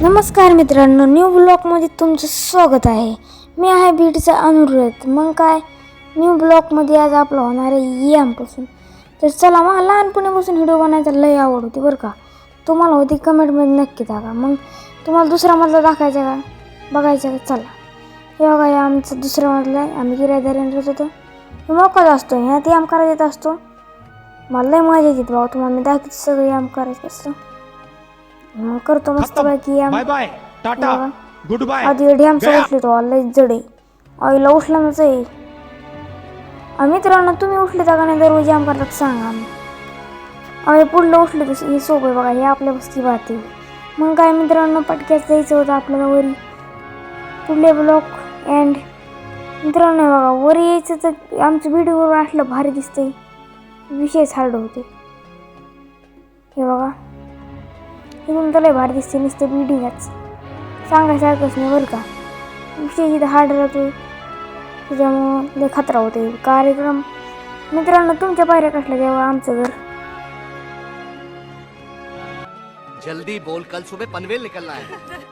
नमस्कार मित्रांनो, न्यू ब्लॉगमध्ये तुमचं स्वागत आहे. मी आहे बीडचा अनुरोध. मग काय, न्यू ब्लॉगमध्ये आज आपलं होणार आहे यामपासून. तर चला, मला लहानपणापासून व्हिडिओ बनायचा लय आवड होती बरं का. तुम्हाला होती कमेंटमध्ये नक्की टाका. मग तुम्हाला दुसरा मजला दाखवायचा का, बघायचा का? चला, हे बघा, हे आमचा दुसरा मजला आहे. आम्ही किरायदाराने राहत होतो. हे मोकाच असतो, ह्यात याम करायला येत असतो. मला लय मजा येते बाबा. तुम्हाला मी दाखवते सगळं याम करायचं असतं. मग करतो मस्त पैकी याम. Bye bye tata goodbye. आधी ढ्यामचा उठले तो लय जडे आईला उठलाच आहे. मित्रांनो, तुम्ही उठले का नाही दररोज याम करतात सांगा. आम्ही पुढलं उठले तसं हे सोपं आहे बघा. हे आपल्या बसकी बात आहे. मग काय मित्रांनो, पटक्यात जायचं होतं आपल्याला वरी पुढले ब्लॉक अँड. मित्रांनो बघा, वरी यायचं तर आमचं व्हिडिओवर असलं भारी दिसतंय. विशेष हार्ड होते हे बघा. इथून तर लय भारी दिसते. नुसतं व्हिडिओच सांगायसारखंच नाही बरं का. विषय इथं हार्ड राहतो, त्याच्यामुळं लय खतरा होते कार्यक्रम. मित्रांनो, तुमच्या पायऱ्या कसल्या तेव्हा आमचं घर. जल्दी बोल, कल सुबह पनवेल निकलना है.